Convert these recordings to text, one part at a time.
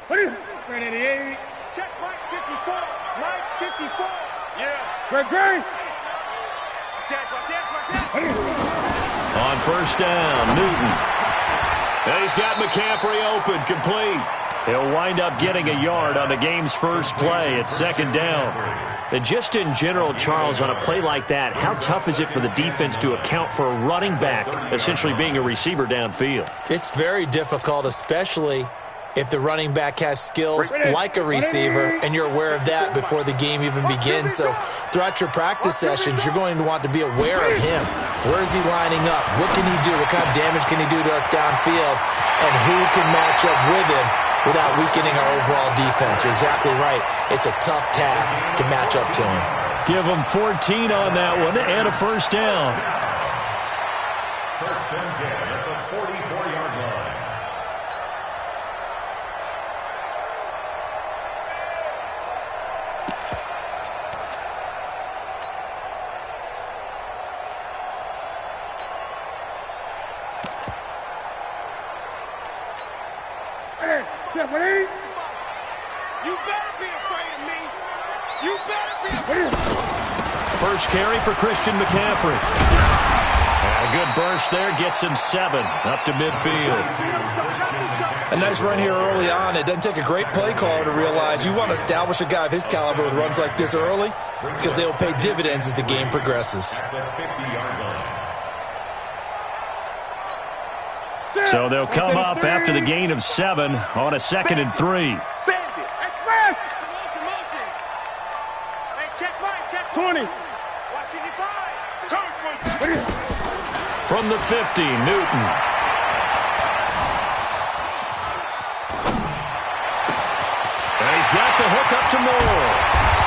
Great 88. Check Mike 54. Mike 54. Yeah. Great, great. On first down, Newton. And he's got McCaffrey open, complete. He'll wind up getting a yard on the game's first play at second down. And just in general, Charles, on a play like that, how tough is it for the defense to account for a running back essentially being a receiver downfield? It's very difficult, especially if the running back has skills like a receiver, and you're aware of that before the game even begins. So throughout your practice sessions, you're going to want to be aware of him. Where is he lining up? What can he do? What kind of damage can he do to us downfield? And who can match up with him without weakening our overall defense? You're exactly right. It's a tough task to match up to him. Give him 14 on that one and a first down. First and 10 at the 44-yard line. You better be afraid of me. You better be afraid of me. First carry for Christian McCaffrey. A good burst there, gets him 7 up to midfield. A nice run here early on. It doesn't take a great play caller to realize you want to establish a guy of his caliber with runs like this early because they will pay dividends as the game progresses. So they'll come up after the gain of 7 on a 2nd and 3. Express! Motion. Hey, check mine, check 20. Watching you by. From the 50, Newton. And he's got the hook up to Moore.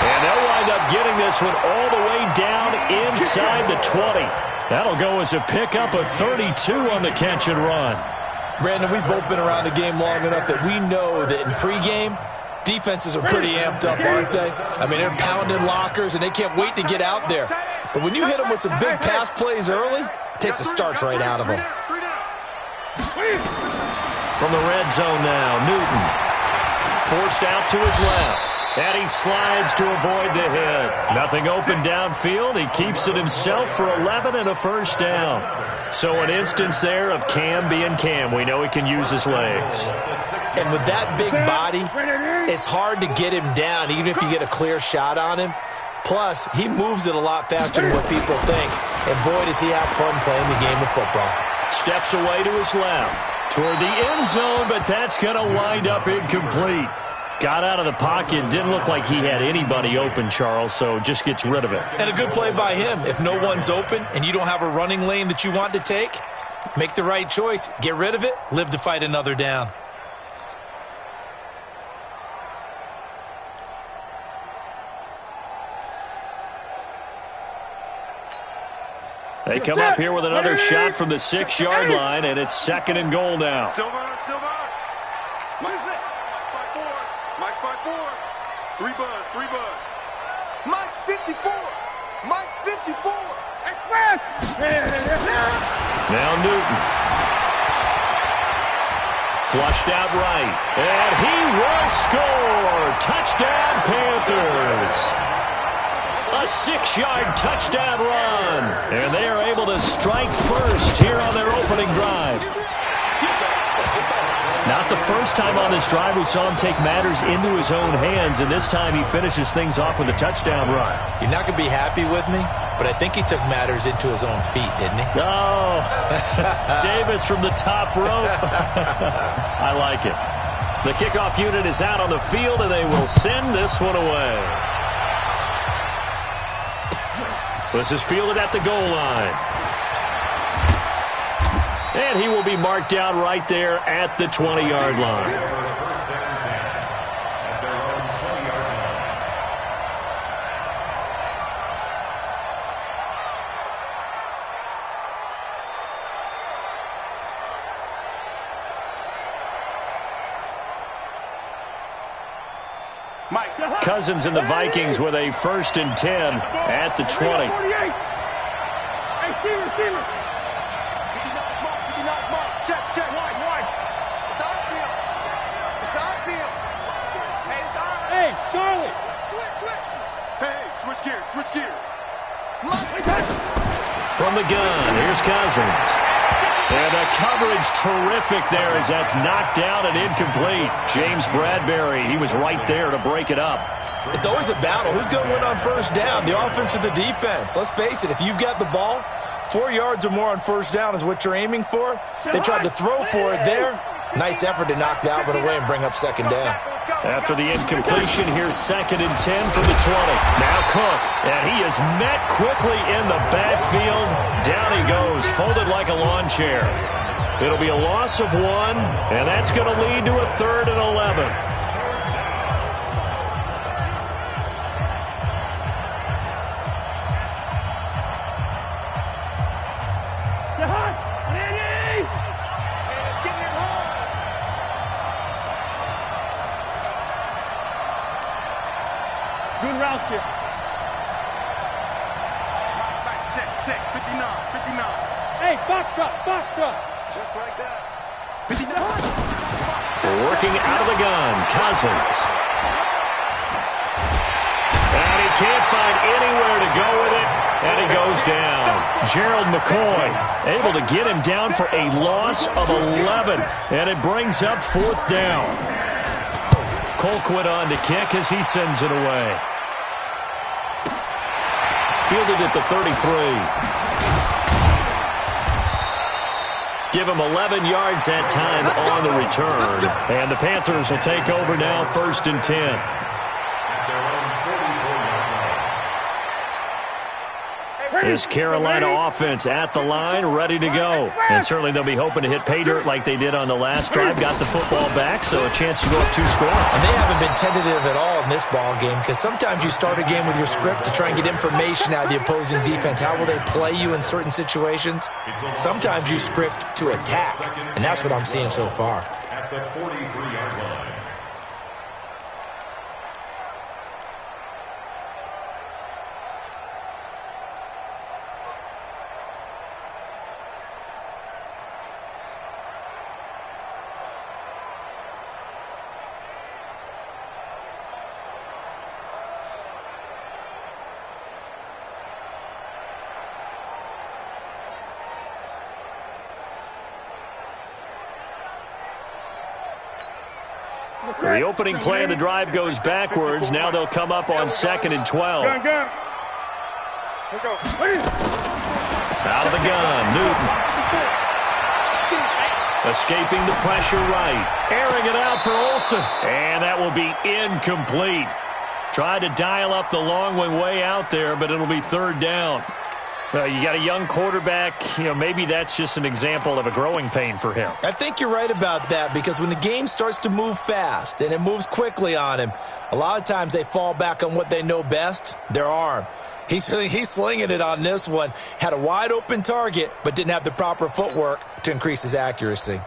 And they'll wind up getting this one all the way down inside the 20. That'll go as a pickup of 32 on the catch and run. Brandon, we've both been around the game long enough that we know that in pregame, defenses are pretty amped up, aren't they? I mean, they're pounding lockers, and they can't wait to get out there. But when you hit them with some big pass plays early, it takes the starch right out of them. From the red zone now, Newton. Forced out to his left. And he slides to avoid the hit. Nothing open downfield. He keeps it himself for 11 and a first down. So an instance there of Cam being Cam. We know he can use his legs. And with that big body, it's hard to get him down, even if you get a clear shot on him. Plus, he moves it a lot faster than what people think. And boy, does he have fun playing the game of football. Steps away to his left. Toward the end zone, but that's going to wind up incomplete. Got out of the pocket. Didn't look like he had anybody open, Charles, so just gets rid of it. And a good play by him. If no one's open and you don't have a running lane that you want to take, make the right choice. Get rid of it. Live to fight another down. They come up here with another shot from the 6-yard line, and it's 2nd and goal now. Silver. Mike's 5-4. 3 buzz. Mike's 54. Express! Now Newton. Flushed out right. And he will score. Touchdown, Panthers. A 6-yard touchdown run. And they are able to strike first here on their opening drive. Not the first time on this drive we saw him take matters into his own hands, and this time he finishes things off with a touchdown run. You're not going to be happy with me, but I think he took matters into his own feet, didn't he? Oh, Davis from the top rope. I like it. The kickoff unit is out on the field, and they will send this one away. This is fielded at the goal line. And he will be marked down right there at the 20-yard line. Cousins and the Vikings with a 1st and 10 at the 20. Hey, Steelers. Check. Wide. It's our field. the gun. Here's Cousins. And the coverage terrific there as that's knocked down and incomplete. James Bradbury, he was right there to break it up. It's always a battle. Who's going to win on first down, the offense or the defense? Let's face it, if you've got the ball, 4 yards or more on first down is what you're aiming for. They tried to throw for it there. Nice effort to knock the outlet away and bring up second down. After the incompletion, here's 2nd and 10 from the 20. Now Cook, and he is met quickly in the backfield. Down he goes, folded like a lawn chair. It'll be a loss of 1, and that's going to lead to a 3rd and 11. Good route here. Check. 59. Hey, box truck. Just like that. 59. Working out of the gun, Cousins. And he can't find anywhere to go with it, and he goes down. Gerald McCoy able to get him down for a loss of 11, and it brings up 4th down. Colquitt on to kick as he sends it away. Fielded at the 33. Give him 11 yards that time on the return. And the Panthers will take over now, 1st and 10. This Carolina offense at the line, ready to go. And certainly they'll be hoping to hit pay dirt like they did on the last drive. Got the football back, so a chance to go up 2 scores. And they haven't been tentative at all in this ball game because sometimes you start a game with your script to try and get information out of the opposing defense. How will they play you in certain situations? Sometimes you script to attack, and that's what I'm seeing so far. At the 43-yard line. The opening play of the drive goes backwards. Now they'll come up on 2nd and 12. Gun. Here we go. Out of the gun, Newton. Escaping the pressure right. Airing it out for Olsen. And that will be incomplete. Tried to dial up the long one way out there, but it'll be 3rd down. You got a young quarterback. Maybe that's just an example of a growing pain for him. I think you're right about that because when the game starts to move fast and it moves quickly on him, a lot of times they fall back on what they know best, their arm. He's slinging it on this one. Had a wide open target, but didn't have the proper footwork to increase his accuracy.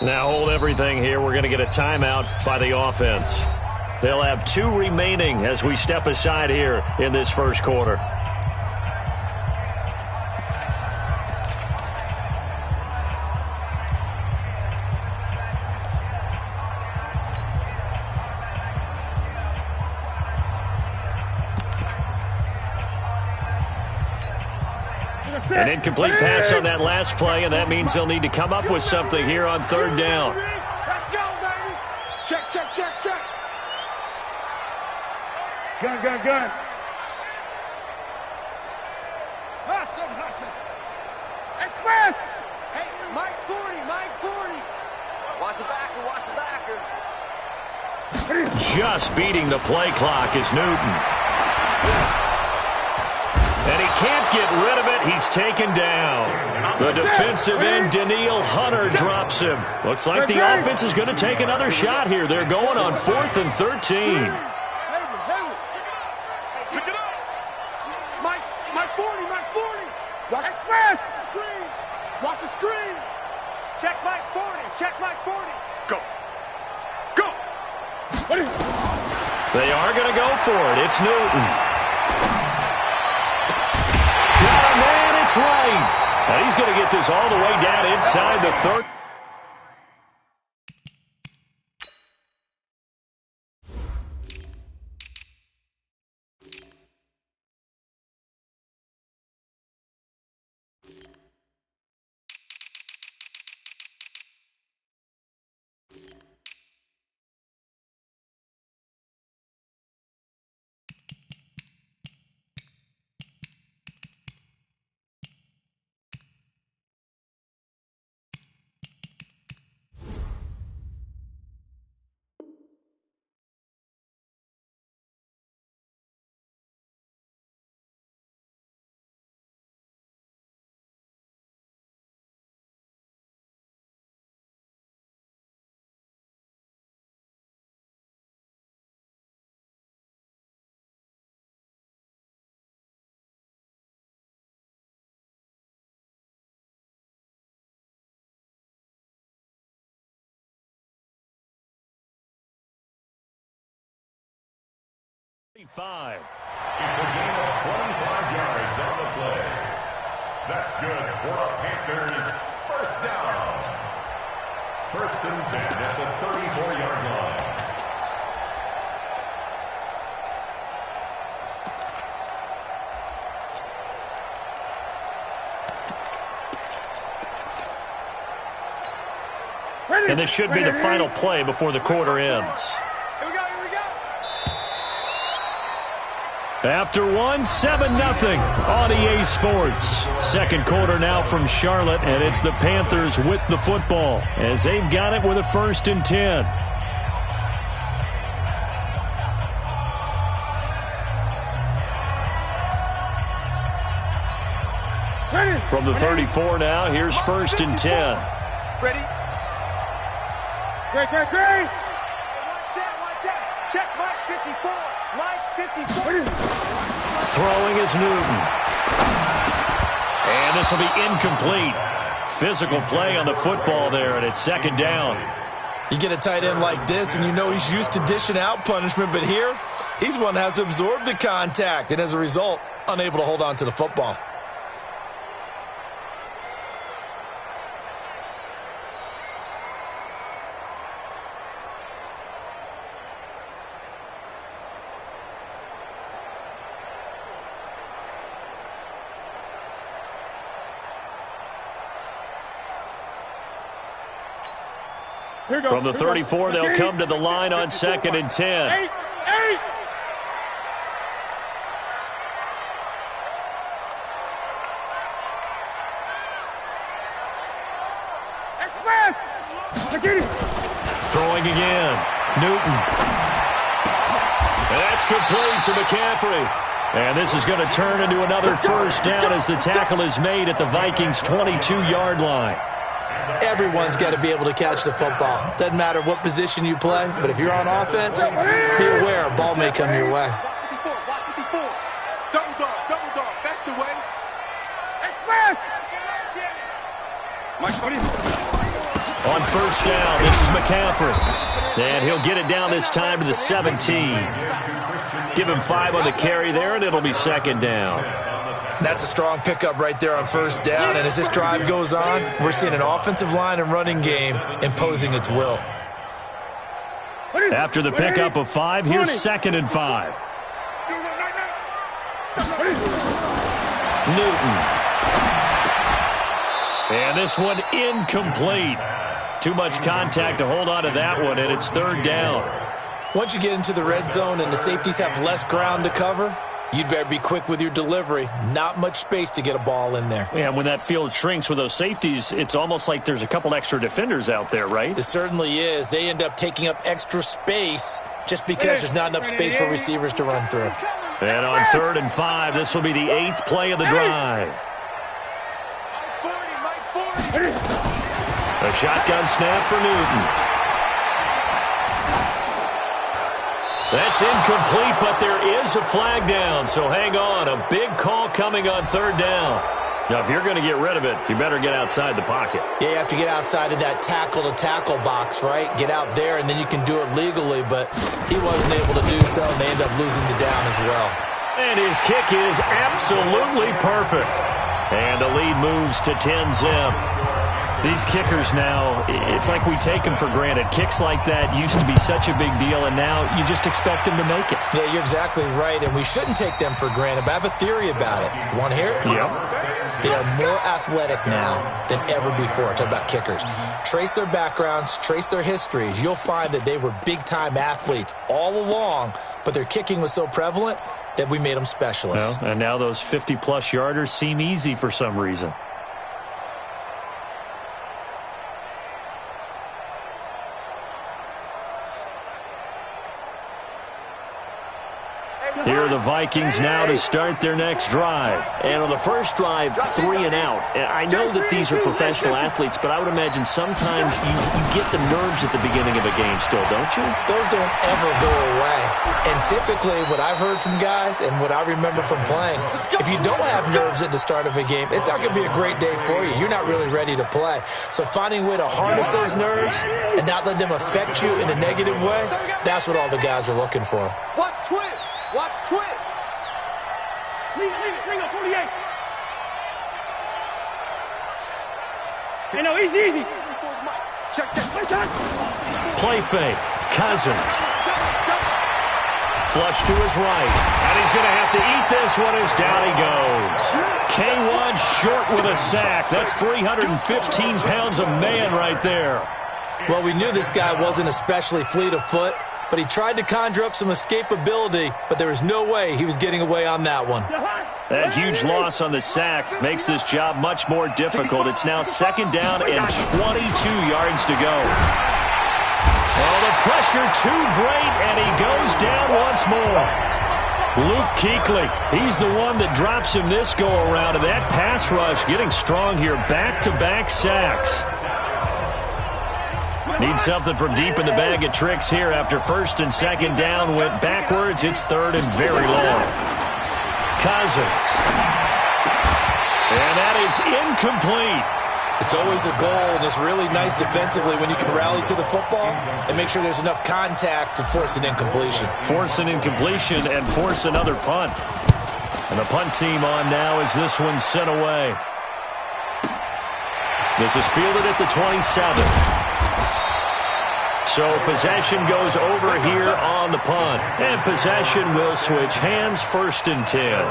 Now hold everything here. We're going to get a timeout by the offense. They'll have 2 remaining as we step aside here in this first quarter. An incomplete pass on that last play, and that means they'll need to come up with something here on 3rd down. Let's go, baby. Check. Gun. Hustle. Express. Hey, Mike 40. Watch the backer. Just beating the play clock is Newton. And he can't get rid of it. He's taken down. The defensive end, Daniil Hunter, drops him. Looks like the offense is going to take another shot here. They're going on 4th and 13. Watch the screen. Check Mike 40. Go. They are going to go for it. It's Newton. Got a man, it's right. And he's going to get this all the way down inside the 30. 5. It's a gain of 25 yards on the play. That's good for a Panthers first down. 1st and 10 at the 34-yard line. And this should be the final play before the quarter ends. Here we go, here we go. After 7-0 on EA Sports. 2nd quarter now from Charlotte, and it's the Panthers with the football as they've got it with a 1st and 10. Ready. From the 34 now, here's 1st and 10. Ready. Great. Watch that. Check Mike 54. Mike 54. Throwing is Newton. And this will be incomplete. Physical play on the football there, and it's 2nd down. You get a tight end like this, and you know he's used to dishing out punishment, but here, he's one that has to absorb the contact, and as a result, unable to hold on to the football. From the 34, they'll come to the line on 2nd and 10. 8. Throwing again. Newton. And that's complete to McCaffrey. And this is going to turn into another 1st down as the tackle is made at the Vikings' 22-yard line. Everyone's got to be able to catch the football. Doesn't matter what position you play, but if you're on offense, be aware a ball may come your way. Watch 54. Double dog. That's the way. On 1st down, this is McCaffrey. And he'll get it down this time to the 17. Give him 5 on the carry there, and it'll be 2nd down. That's a strong pickup right there on 1st down, and as this drive goes on, we're seeing an offensive line and running game imposing its will. After the pickup of 5, here's 2nd and 5. Newton. And this one incomplete. Too much contact to hold on to that one, and it's 3rd down. Once you get into the red zone and the safeties have less ground to cover, you'd better be quick with your delivery. Not much space to get a ball in there. Yeah, when that field shrinks with those safeties, it's almost like there's a couple extra defenders out there, right? It certainly is. They end up taking up extra space just because there's not enough space for receivers to run through. And on 3rd and 5, this will be the 8th play of the drive. A shotgun snap for Newton. That's incomplete, but there is a flag down, so hang on. A big call coming on 3rd down. Now, if you're going to get rid of it, you better get outside the pocket. Yeah, you have to get outside of that tackle-to-tackle box, right? Get out there, and then you can do it legally, but he wasn't able to do so, and they end up losing the down as well. And his kick is absolutely perfect. And the lead moves to 10-zip. These kickers now, it's like we take them for granted. Kicks like that used to be such a big deal, and now you just expect them to make it. Yeah, you're exactly right, and we shouldn't take them for granted, but I have a theory about it. You want to hear it? Yeah. They are more athletic now than ever before. Talk about kickers. Trace their backgrounds, trace their histories. You'll find that they were big-time athletes all along, but their kicking was so prevalent that we made them specialists. Well, and now those 50-plus yarders seem easy for some reason. Here are the Vikings now to start their next drive. And on the first drive, 3 and out. I know that these are professional athletes, but I would imagine sometimes you get the nerves at the beginning of a game still, don't you? Those don't ever go away. And typically what I've heard from guys and what I remember from playing, if you don't have nerves at the start of a game, it's not going to be a great day for you. You're not really ready to play. So finding a way to harness those nerves and not let them affect you in a negative way, that's what all the guys are looking for. Watch twist. Watch twitch. Leave it. Ringo, 48. Hey, no, easy. Check. Play fake. Cousins. Flush to his right. And he's going to have to eat this one as down he goes. K1 short with a sack. That's 315 pounds of man right there. Well, we knew this guy wasn't especially fleet of foot, but he tried to conjure up some escapability, but there was no way he was getting away on that one. That huge loss on the sack makes this job much more difficult. It's now second down and 22 yards to go. Oh, the pressure too great, and he goes down once more. Luke Kuechly, he's the one that drops him this go-around, and that pass rush getting strong here. Back-to-back sacks. Need something from deep in the bag of tricks here after first and second down went backwards. It's third and very long. Cousins. And that is incomplete. It's always a goal, and it's really nice defensively when you can rally to the football and make sure there's enough contact to force an incompletion. Force an incompletion and force another punt. And the punt team on now as this one's sent away. This is fielded at the 27. So possession goes over here on the punt. And possession will switch hands, first and 10.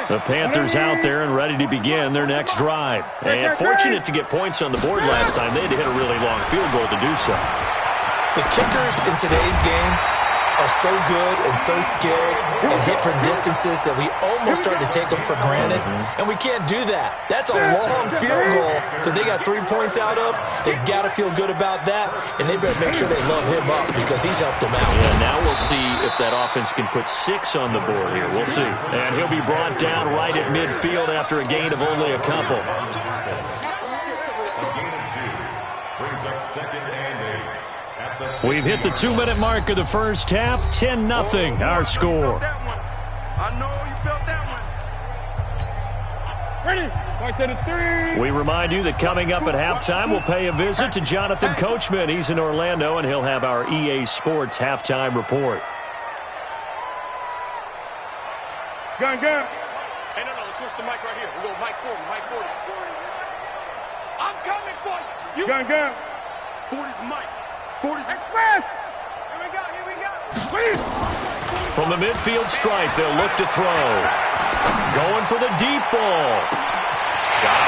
The Panthers out there and ready to begin their next drive. And fortunate to get points on the board last time. They had to hit a really long field goal to do so. The kickers in today's game are so good and so skilled and hit from distances that we almost start to take them for granted, and we can't do that. That's a long field goal that they got 3 points out of. They've got to feel good about that, and they better make sure they love him up because he's helped them out. Yeah, now we'll see if that offense can put 6 on the board here. We'll see. And he'll be brought down right at midfield after a gain of only a couple. A gain of 2 brings up second and 8. We've hit the 2-minute mark of the first half. 10-0 our score. I know you felt that one. Ready. Right to the 3. We remind you that coming up at halftime, we'll pay a visit to Jonathan Coachman. He's in Orlando, and he'll have our EA Sports halftime report. Gun. Hey, no, let's switch the mic right here. We go mic 40, mic 40. I'm coming for you. Gun. 40's mic. 40's Express. Here we go. Please. From the midfield stripe, they'll look to throw. Going for the deep ball.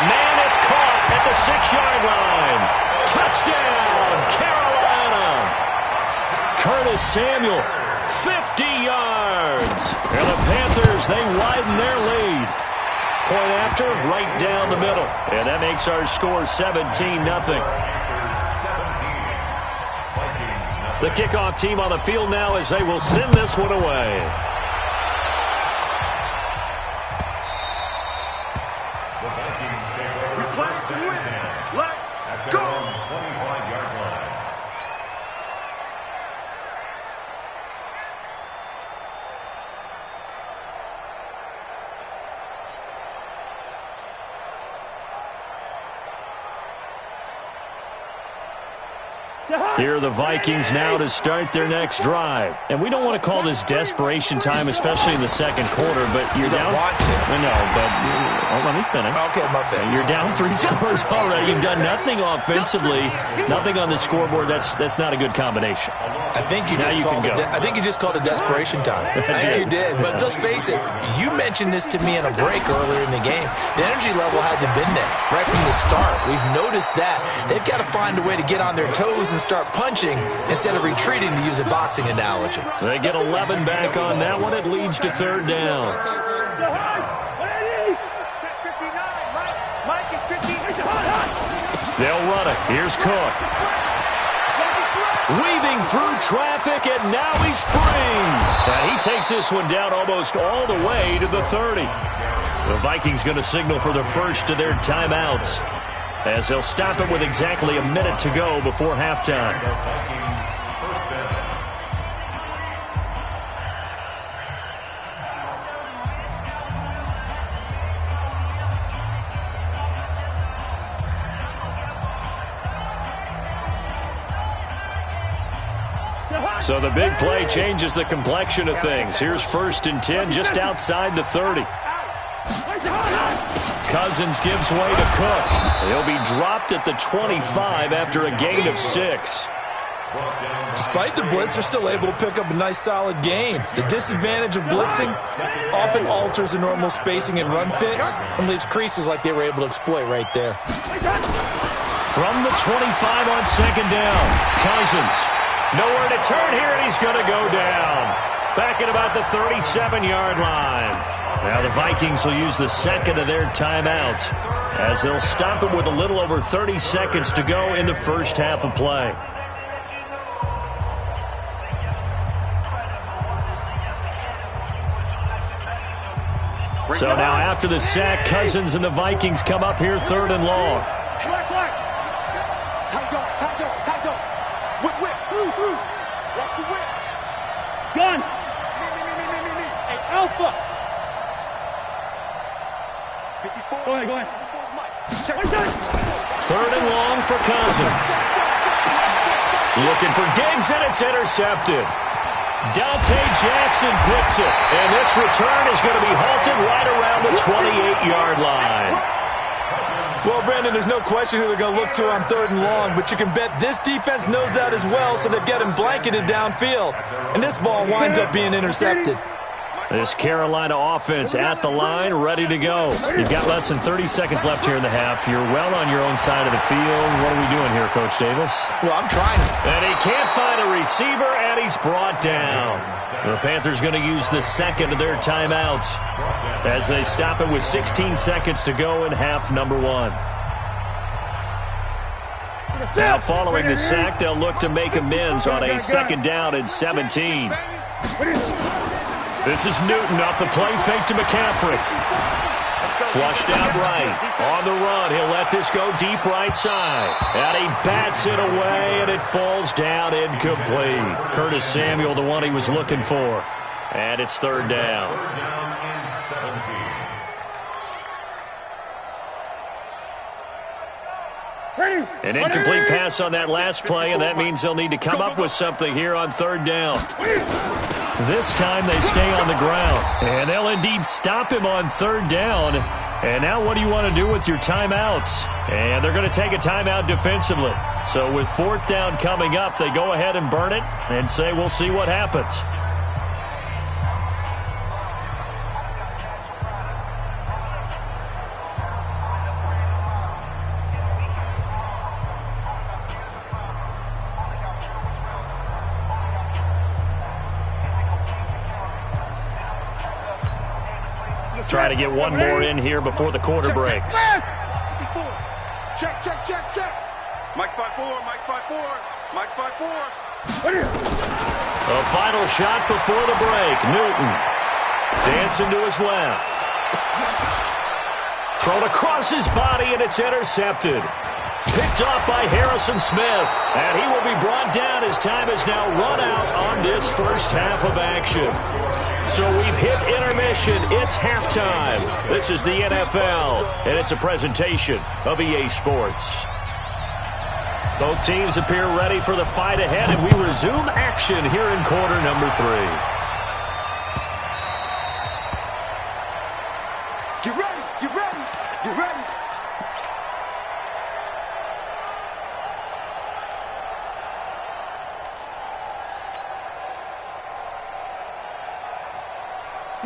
Man, it's caught at the 6-yard line. Touchdown, Carolina. Curtis Samuel, 50 yards. And the Panthers, they widen their lead. Point after, right down the middle. And that makes our score 17-0. The kickoff team on the field now as they will send this one away. The Vikings take over. Request to win. Let's go. 25-yard line. Here are the Vikings now to start their next drive. And we don't want to call this desperation time, especially in the second quarter, but you're down. Want to. I know, but let me finish. Okay, my bad. You're down 3 scores already. You've done nothing offensively, nothing on the scoreboard. That's not a good combination. I think you just called it desperation time. I think you did. But let's face it, you mentioned this to me in a break earlier in the game. The energy level hasn't been there right from the start. We've noticed that. They've got to find a way to get on their toes and start punching instead of retreating, to use a boxing analogy. They get 11 back on that one. It leads to third down. Check 59. Mike is 15. They'll run it. Here's Cook. Weaving through traffic, and now he's free. And he takes this one down almost all the way to the 30. The Vikings going to signal for the first of their timeouts, as they'll stop it with exactly a minute to go before halftime. Vikings first down. So the big play changes the complexion of things. Here's 1st and 10 just outside the 30. Cousins gives way to Cook. He'll be dropped at the 25 after a gain of 6. Despite the blitz, they're still able to pick up a nice, solid game. The disadvantage of blitzing often alters the normal spacing and run fits and leaves creases like they were able to exploit right there. From the 25 on 2nd down, Cousins. Nowhere to turn here, and he's going to go down. Back at about the 37-yard line. Now the Vikings will use the 2nd of their timeouts as they'll stop it with a little over 30 seconds to go in the first half of play. So now after the sack, Cousins and the Vikings come up here 3rd and long. Watch the whip. Gun. Hey, Alpha. 54. Go ahead. 3rd and long for Cousins. Looking for Diggs, and it's intercepted. Dante Jackson picks it, and this return is going to be halted right around the 28-yard line. Well, Brandon, there's no question who they're going to look to on 3rd and long, but you can bet this defense knows that as well, so they're getting blanketed downfield. And this ball winds up being intercepted. This Carolina offense at the line, ready to go. You've got less than 30 seconds left here in the half. You're well on your own side of the field. What are we doing here, Coach Davis? Well, I'm trying. And he can't find a receiver, and he's brought down. The Panthers going to use the 2nd of their timeouts as they stop it with 16 seconds to go in half number 1. Now following the sack, they'll look to make amends on a 2nd down and 17. This is Newton off the play fake to McCaffrey. Flushed out right. On the run, he'll let this go deep right side. And he bats it away, and it falls down incomplete. Curtis Samuel, the one he was looking for. And it's 3rd down. 3rd down and 17. An incomplete pass on that last play, and that means they'll need to come up with something here on 3rd down. This time they stay on the ground, and they'll indeed stop him on 3rd down. And now what do you want to do with your timeouts? And they're going to take a timeout defensively. So with 4th down coming up, they go ahead and burn it and say we'll see what happens. Try to get one more in here before the quarter breaks. Check. Mike 5-4. Mike 5-4. A final shot before the break. Newton dancing to his left. Thrown across his body, and it's intercepted. Picked off by Harrison Smith. And he will be brought down as time has now run out on this first half of action. So we've hit intermission. It's halftime. This is the NFL, and it's a presentation of EA Sports. Both teams appear ready for the fight ahead, and we resume action here in quarter number 3. Get ready.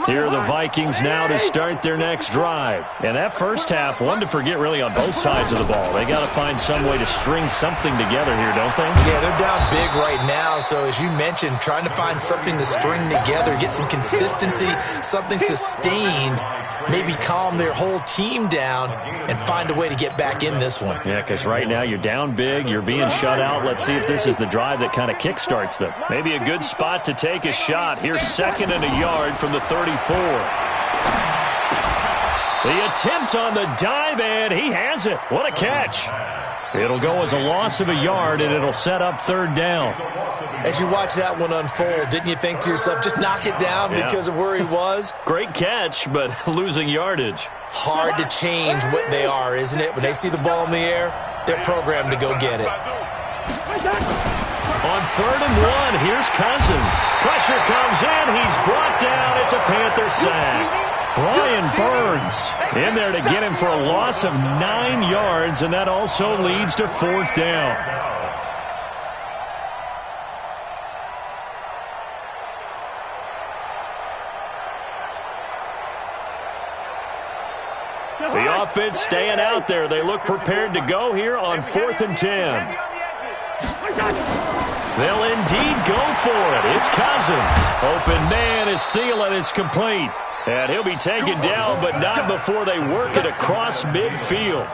Here are the Vikings now to start their next drive. And that first half, one to forget really on both sides of the ball. They got to find some way to string something together here, don't they? Yeah, they're down big right now. So as you mentioned, trying to find something to string together, get some consistency, something sustained, maybe calm their whole team down and find a way to get back in this one. Yeah, because right now you're down big, you're being shut out. Let's see if this is the drive that kind of kickstarts them. Maybe a good spot to take a shot. Here's 2nd and a yard from the 34. The attempt on the dive, and he has it. What a catch. It'll go as a loss of a yard, and it'll set up 3rd down. As you watch that one unfold, didn't you think to yourself, just knock it down because of where he was? Great catch, but losing yardage. Hard to change what they are, isn't it? When they see the ball in the air, they're programmed to go get it. On 3rd and 1, here's Cousins. Pressure comes in. He's brought down. It's a Panther sack. Brian Burns in there to get him for a loss of 9 yards, and that also leads to 4th down. The offense staying out there. They look prepared to go here on 4th and 10. They'll indeed go for it. It's Cousins. Open man is Thielen. It's complete. And he'll be taken down, but not before they work it across midfield.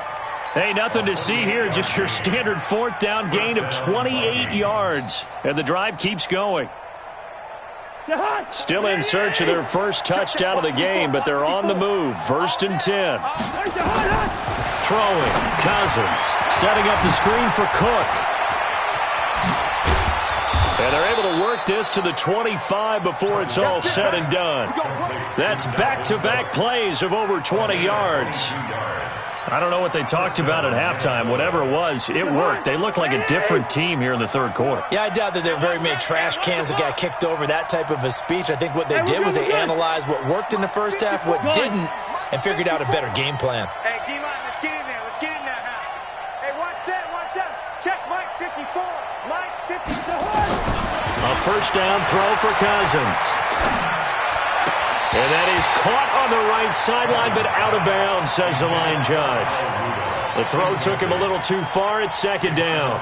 Hey, nothing to see here. Just your standard 4th down gain of 28 yards. And the drive keeps going. Still in search of their first touchdown of the game, but they're on the move. 1st and 10. Throwing. Cousins. Setting up the screen for Cook. And they're able to work this to the 25 before it's all said and done. That's back-to-back plays of over 20 yards. I don't know what they talked about at halftime. Whatever it was, it worked. They look like a different team here in the 3rd quarter. Yeah, I doubt that there are very many trash cans that got kicked over, that type of a speech. I think what they did was they analyzed what worked in the first half, what didn't, and figured out a better game plan. Hey, D-line, let's get in there. Let's get in there now. Hey, 1-7. Check Mike 54. Mike 54. A 1st down throw for Cousins. And that is caught on the right sideline, but out of bounds, says the line judge. The throw took him a little too far. It's 2nd down.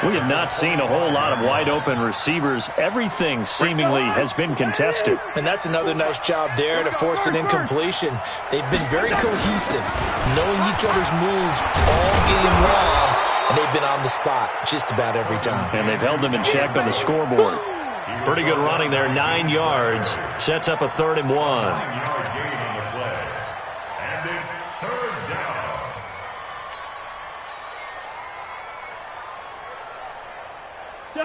We have not seen a whole lot of wide-open receivers. Everything seemingly has been contested. And that's another nice job there to force an incompletion. They've been very cohesive, knowing each other's moves all game long, and they've been on the spot just about every time. And they've held them in check on the scoreboard. Pretty good running there, 9 yards. Sets up a 3rd and 1. 9-yard gain on the play. And it's 3rd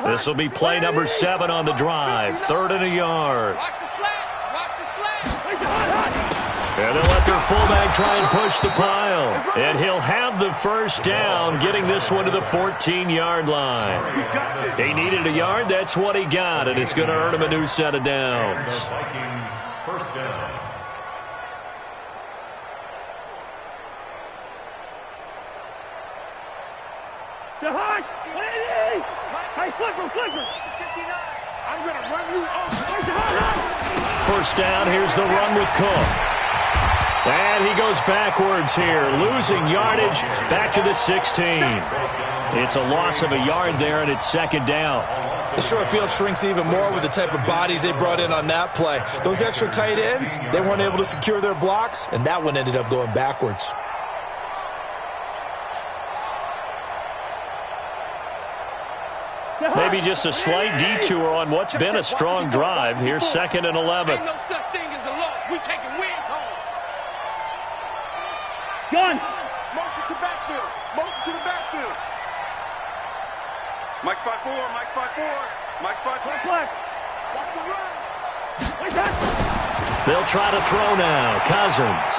down. This will be play number 7 on the drive. 3rd and a yard. Watch the slats. Watch the slats. And they'll let their fullback try and push the pile. And he'll have the 1st down, getting this one to the 14-yard line. He needed a yard. That's what he got, and it's going to earn him a new set of downs. Vikings 1st down. Hey, flipper. I'm going to run you over. 1st down. Here's the run with Cook. And he goes backwards here, losing yardage back to the 16. It's a loss of a yard there, and it's 2nd down. The short field shrinks even more with the type of bodies they brought in on that play. Those extra tight ends, they weren't able to secure their blocks, and that one ended up going backwards. Maybe just a slight detour on what's been a strong drive. Here's 2nd and 11. Ain't no such thing as a loss. We taking wins home. Gun. Motion to backfield. Motion to the backfield. Mike 5-4. Mike 5-4. Mike 5-4. Watch the run. They'll try to throw now. Cousins.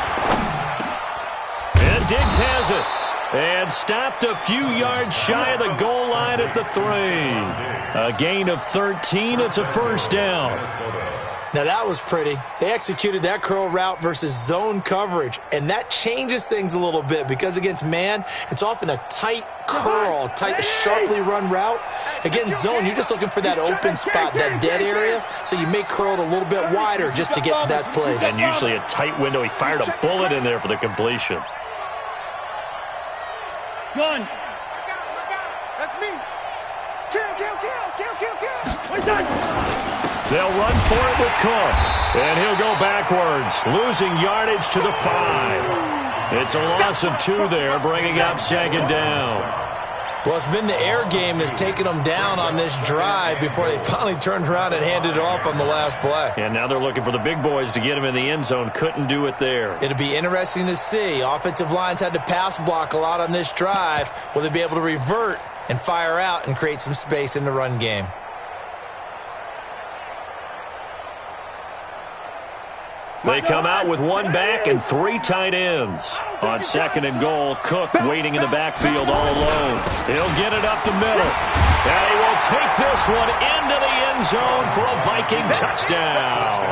And Diggs has it. And stopped a few yards shy of the goal line at the 3. A gain of 13. It's a 1st down. Now that was pretty. They executed that curl route versus zone coverage, and that changes things a little bit because against man, it's often a tight curl, tight, sharply run route. Against zone, you're just looking for that open spot, that dead area, so you may curl it a little bit wider just to get to that place. And usually a tight window. He fired a bullet in there for the completion. Gun. I got him. That's me. Kill. They'll run for it with Cook. And he'll go backwards, losing yardage to the 5. It's a loss of 2 there, bringing up 2nd down. Well, it's been the air game that's taken them down on this drive before they finally turned around and handed it off on the last play. And now they're looking for the big boys to get him in the end zone. Couldn't do it there. It'll be interesting to see. Offensive lines had to pass block a lot on this drive. Will they be able to revert and fire out and create some space in the run game? They come out with 1 back and 3 tight ends. On 2nd and goal, Cook waiting in the backfield all alone. He'll get it up the middle. And he will take this one into the end zone for a Viking touchdown.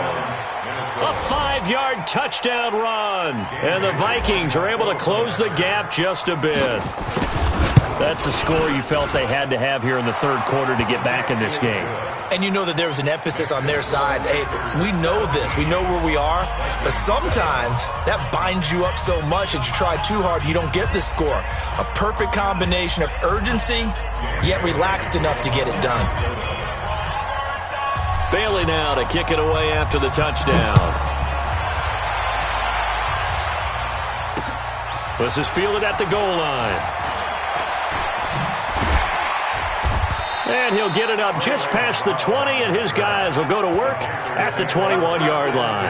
A 5-yard touchdown run. And the Vikings are able to close the gap just a bit. That's the score you felt they had to have here in the third quarter to get back in this game. And you know that there was an emphasis on their side. Hey, we know this. We know where we are. But sometimes that binds you up so much that you try too hard, you don't get the score. A perfect combination of urgency, yet relaxed enough to get it done. Bailey now to kick it away after the touchdown. This is fielded at the goal line. And he'll get it up just past the 20, and his guys will go to work at the 21-yard line.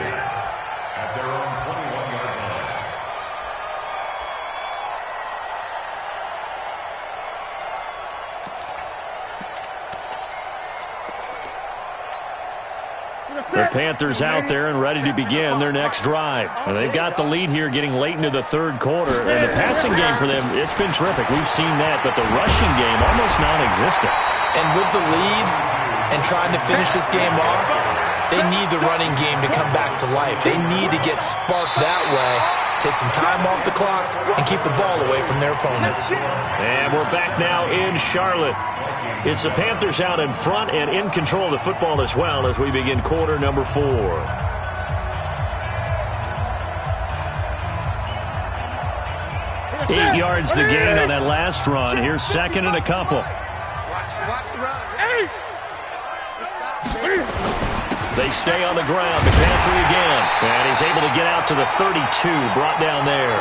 At their own 21-yard line. The Panthers out there and ready to begin their next drive. And they've got the lead here getting late into the third quarter. And the passing game for them, it's been terrific. We've seen that, but the rushing game almost non-existent. And with the lead and trying to finish this game off, they need the running game to come back to life. They need to get sparked that way, take some time off the clock, and keep the ball away from their opponents. And we're back now in Charlotte. It's the Panthers out in front and in control of the football as well as we begin quarter number 4. 8 yards the gain on that last run. Here's second and a couple. They stay on the ground. McCaffrey again. And he's able to get out to the 32, brought down there.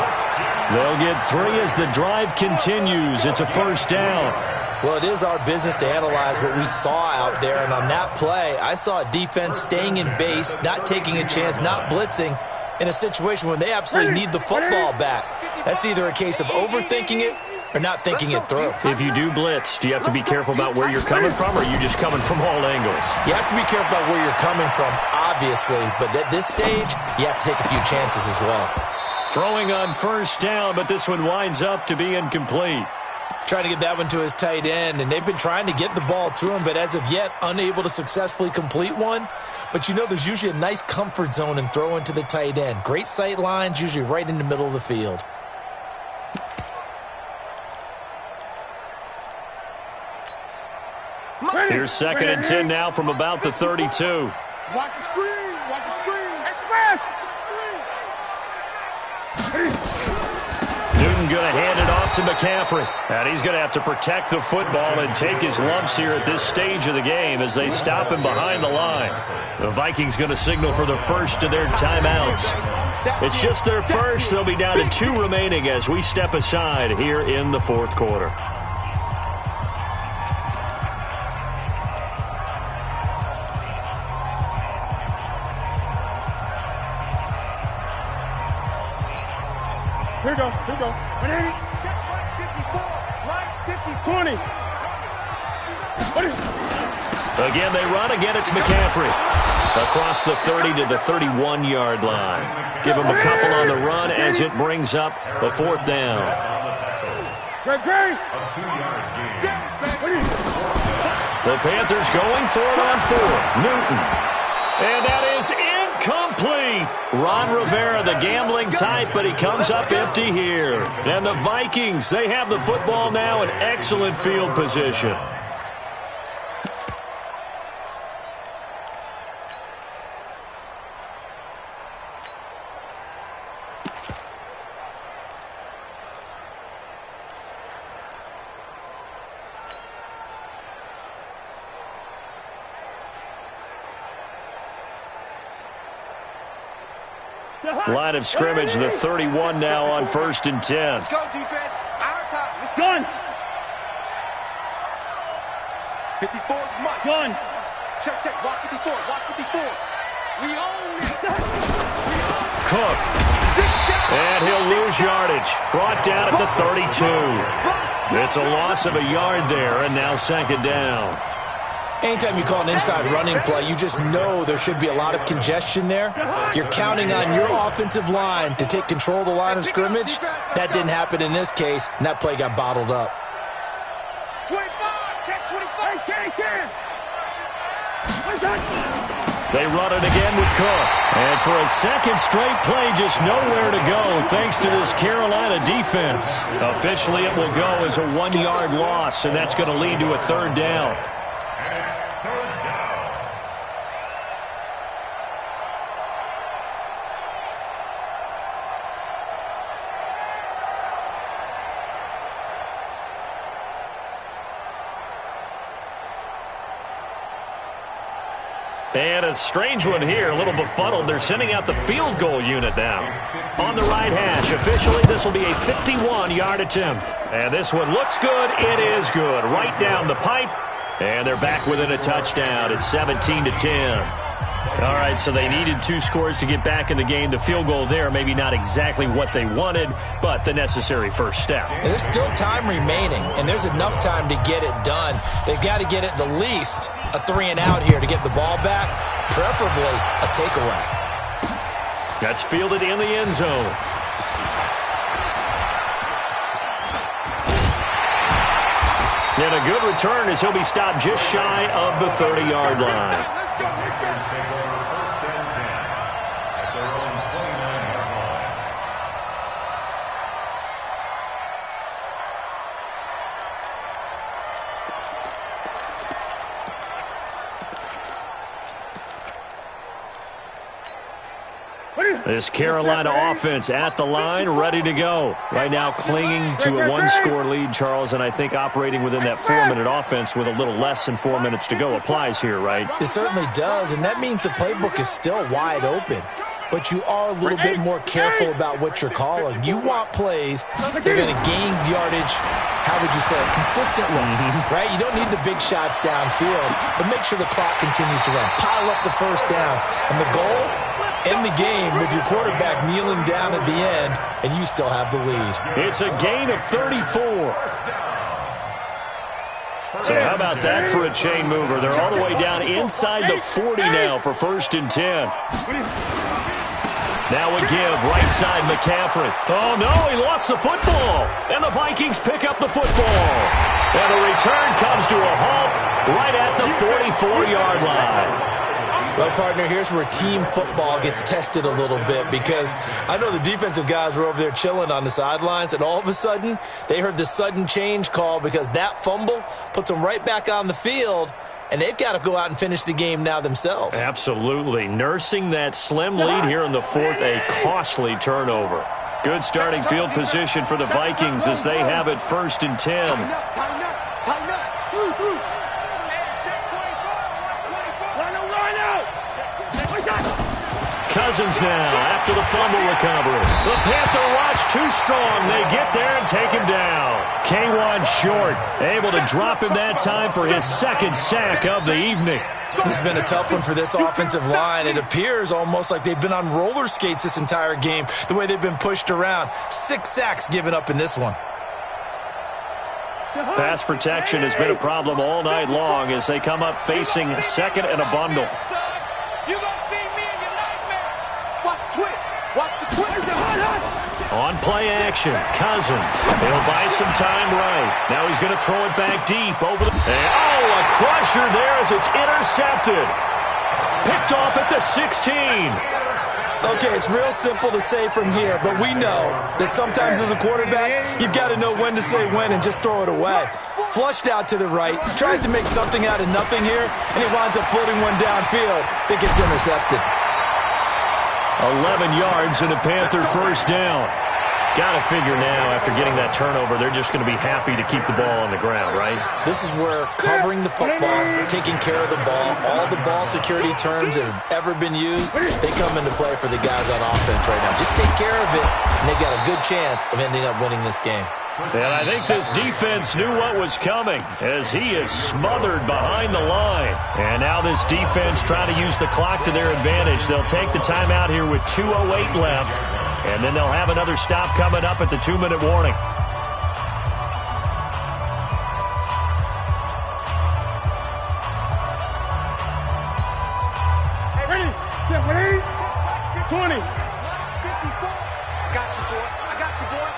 They'll get 3 as the drive continues. It's a first down. Well, it is our business to analyze what we saw out there. And on that play, I saw a defense staying in base, not taking a chance, not blitzing in a situation when they absolutely need the football back. That's either a case of overthinking it or not thinking it through. If you do blitz, do you have to be careful about where you're coming from, or are you just coming from all angles? You have to be careful about where you're coming from, obviously. But at this stage, you have to take a few chances as well. Throwing on first down, but this one winds up to be incomplete. Trying to get that one to his tight end, and they've been trying to get the ball to him, but as of yet, unable to successfully complete one. But you know there's usually a nice comfort zone in throwing to the tight end. Great sight lines, usually right in the middle of the field. Here's second and 10 now from about the 32. Watch the screen. Watch the screen. Newton going to hand it off to McCaffrey. And he's going to have to protect the football and take his lumps here at this stage of the game as they stop him behind the line. The Vikings going to signal for the first of their timeouts. It's just their first. They'll be down to 2 remaining as we step aside here in the fourth quarter. Here we go. Here we go. 180. Check line 54. Line 50. 20. Again, they run. Again, it's McCaffrey. Across the 30 to the 31-yard line. Give him a couple on the run as it brings up the fourth down. Great. The Panthers going for it on fourth. Newton. And that is incomplete. Ron Rivera, the gambling type, but he comes up empty here. And the Vikings, they have the football now in excellent field position. Line of scrimmage, the 31 now on first and 10. Let's go, defense. Our time. Let's go. 54, Mike. Gun. Check. Watch 54. Watch 54. We own it. Cook. And he'll lose yardage. Brought down at the 32. It's a loss of a yard there, and now second down. Anytime you call an inside running play, you just know there should be a lot of congestion there. You're counting on your offensive line to take control of the line of scrimmage. That didn't happen in this case, and that play got bottled up. 25, check 25. They run it again with Cook. And for a second straight play, just nowhere to go thanks to this Carolina defense. Officially, it will go as a 1-yard loss, and that's going to lead to a third down. And it's third down. And a strange one here, a little befuddled. They're sending out the field goal unit now. On the right hash, officially, this will be a 51-yard attempt. And this one looks good. It is good. Right down the pipe. And they're back within a touchdown. It's 17-10. All right, so they needed 2 scores to get back in the game. The field goal there, maybe not exactly what they wanted, but the necessary first step. And there's still time remaining, and there's enough time to get it done. They've got to get at the least a 3-and-out here to get the ball back, preferably a takeaway. That's fielded in the end zone. And a good return as he'll be stopped just shy of the 30-yard line. Packers take over first and 10 at their own 29-yard line. This Carolina offense at the line, ready to go. Right now clinging to a 1-score lead, Charles, and I think operating within that 4-minute offense with a little less than 4 minutes to go applies here, right? It certainly does, and that means the playbook is still wide open. But you are a little bit more careful about what you're calling. You want plays that are going to gain yardage, how would you say it, consistently, right? You don't need the big shots downfield, but make sure the clock continues to run. Pile up the first downs. And the goal, end the game with your quarterback kneeling down at the end, and you still have the lead. It's a gain of 34. So how about that for a chain mover? They're all the way down inside the 40 now for first and 10. Now a give, right side McCaffrey. Oh, no, he lost the football. And the Vikings pick up the football. And the return comes to a halt right at the 44-yard line. Well, partner, here's where team football gets tested a little bit, because I know the defensive guys were over there chilling on the sidelines, and all of a sudden they heard the sudden change call because that fumble puts them right back on the field, and they've got to go out and finish the game now themselves. Absolutely. Nursing that slim lead here in the fourth, a costly turnover. Good starting field position for the Vikings as they have it first and 10. Tighten up, tighten up, tighten up. Cousins now after the fumble recovery. The Panther rush too strong. They get there and take him down. K1 short, able to drop him that time for his second sack of the evening. This has been a tough one for this offensive line. It appears almost like they've been on roller skates this entire game, the way they've been pushed around. 6 sacks given up in this one. Pass protection has been a problem all night long as they come up facing second and a bundle. You gonna see me in your nightmares. Watch the twitch. Watch the twitch. On play action, Cousins. He'll buy some time right. Now he's going to throw it back deep over the... And, oh, a crusher there as it's intercepted. Picked off at the 16. Okay, it's real simple to say from here, but we know that sometimes as a quarterback, you've got to know when to say when and just throw it away. Flushed out to the right, tries to make something out of nothing here, and he winds up floating one downfield that gets intercepted. 11 yards and a Panther first down. Got to figure now, after getting that turnover, they're just going to be happy to keep the ball on the ground, right? This is where covering the football, taking care of the ball, all the ball security terms that have ever been used, they come into play for the guys on offense right now. Just take care of it, and they've got a good chance of ending up winning this game. And I think this defense knew what was coming as he is smothered behind the line. And now this defense trying to use the clock to their advantage. They'll take the timeout here with 2:08 left. And then they'll have another stop coming up at the 2-minute warning. Hey, ready? Yeah, ready? 20. Got you, boy. I got you, boy.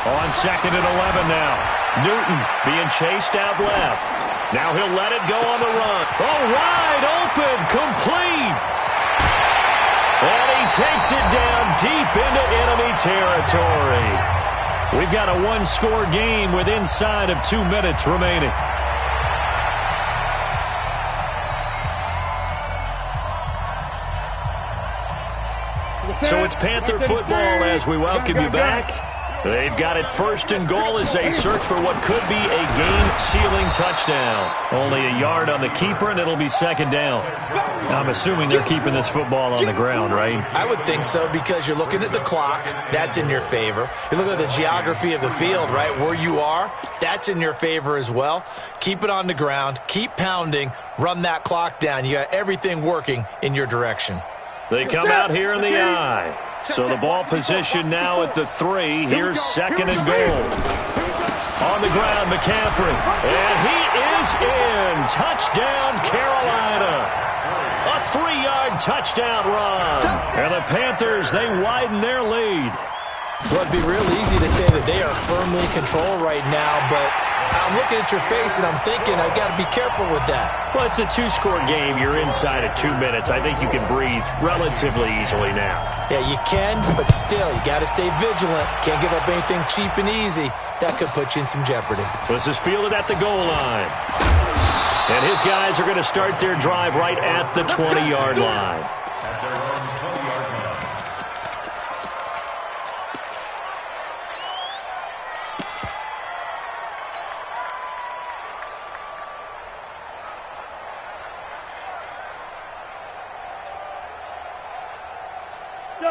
On second and 11 now. Newton being chased out left. Now he'll let it go on the run. Oh, wide open, complete. And he takes it down deep into enemy territory. We've got a one-score game with inside of 2 minutes remaining. So it's Panther football as we welcome you back. They've got it first and goal as they search for what could be a game-sealing touchdown. Only a yard on the keeper, and it'll be second down. I'm assuming they're keeping this football on the ground, right? I would think so, because you're looking at the clock. That's in your favor. You look at the geography of the field, right, where you are. That's in your favor as well. Keep it on the ground. Keep pounding. Run that clock down. You got everything working in your direction. They come out here in the eye. So the ball position now at the 3. Here's second and goal. On the ground, McCaffrey. And he is in. Touchdown, Carolina. A 3-yard touchdown run. And the Panthers, they widen their lead. Well, it'd be real easy to say that they are firmly in control right now, but I'm looking at your face and I'm thinking I've got to be careful with that. Well, it's a 2-score game. You're inside of 2 minutes. I think you can breathe relatively easily now. Yeah, you can, but still, you got to stay vigilant. Can't give up anything cheap and easy. That could put you in some jeopardy. This is fielded at the goal line. And his guys are going to start their drive right at the 20-yard line.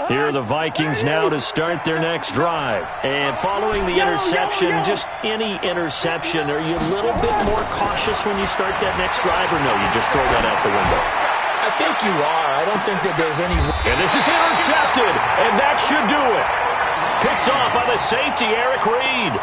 Here are the Vikings now to start their next drive. And following the interception, just any interception, are you a little bit more cautious when you start that next drive, or no, you just throw that out the window? I think you are. I don't think that there's any... And this is intercepted, and that should do it. Picked off by the safety, Eric Reed.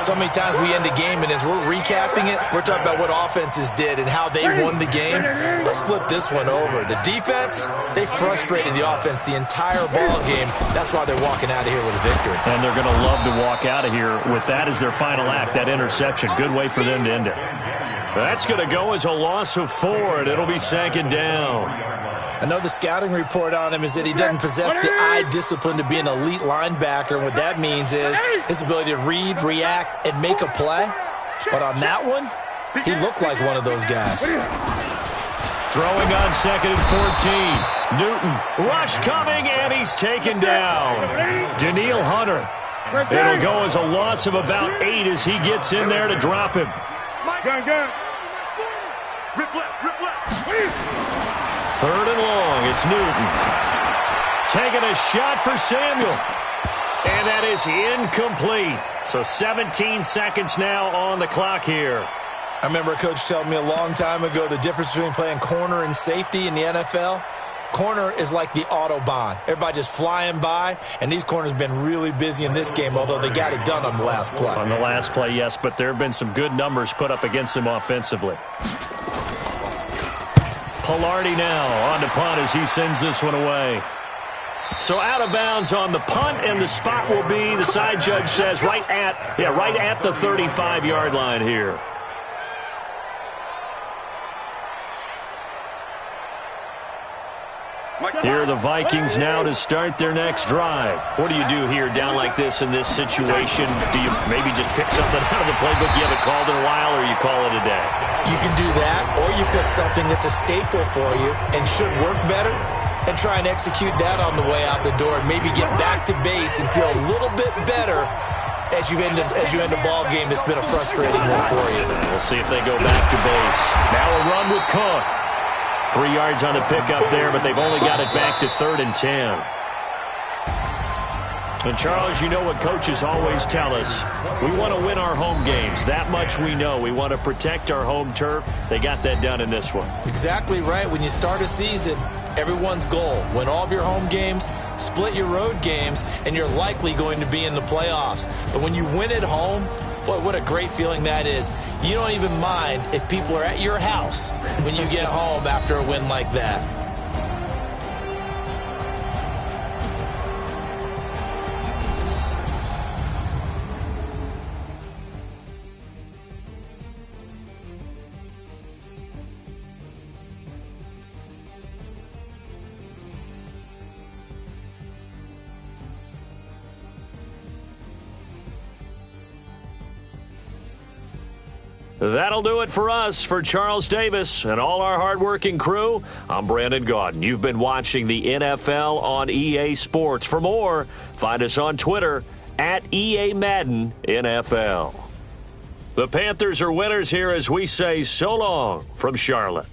So many times we end a game, and as we're recapping it, we're talking about what offenses did and how they won the game. Let's flip this one over. The defense, they frustrated the offense the entire ball game. That's why they're walking out of here with a victory. And they're going to love to walk out of here with that as their final act, that interception. Good way for them to end it. That's going to go as a loss of 4, and it'll be second down. I know the scouting report on him is that he doesn't possess the eye discipline to be an elite linebacker, and what that means is his ability to read, react, and make a play. But on that one, he looked like one of those guys. Throwing on second and 14. Newton, rush coming, and he's taken down. Daniil Hunter. It'll go as a loss of about 8 as he gets in there to drop him. Third and long, it's Newton. Taking a shot for Samuel. And that is incomplete. So 17 seconds now on the clock here. I remember a coach telling me a long time ago the difference between playing corner and safety in the NFL. Corner is like the Autobahn. Everybody just flying by, and these corners have been really busy in this game, although they got it done on the last play. On the last play, yes, but there have been some good numbers put up against them offensively. Pilardi now on the punt as he sends this one away. So out of bounds on the punt, and the spot will be, the side judge says, right at the 35-yard line here. Here are the Vikings now to start their next drive. What do you do here down like this in this situation? Do you maybe just pick something out of the playbook you haven't called in a while, or you call it a day? You can do that, or you pick something that's a staple for you and should work better and try and execute that on the way out the door and maybe get back to base and feel a little bit better as you end a ball game that's been a frustrating one for you. We'll see if they go back to base. Now a run with Cook. 3 yards on the pickup there, but they've only got it back to 3rd and 10. And, Charles, you know what coaches always tell us. We want to win our home games. That much we know. We want to protect our home turf. They got that done in this one. Exactly right. When you start a season, everyone's goal, win all of your home games, split your road games, and you're likely going to be in the playoffs. But when you win at home, boy, what a great feeling that is. You don't even mind if people are at your house when you get home after a win like that. That'll do it for us. For Charles Davis and all our hardworking crew, I'm Brandon Gaudin. You've been watching the NFL on EA Sports. For more, find us on Twitter at EA Madden NFL. The Panthers are winners here as we say so long from Charlotte.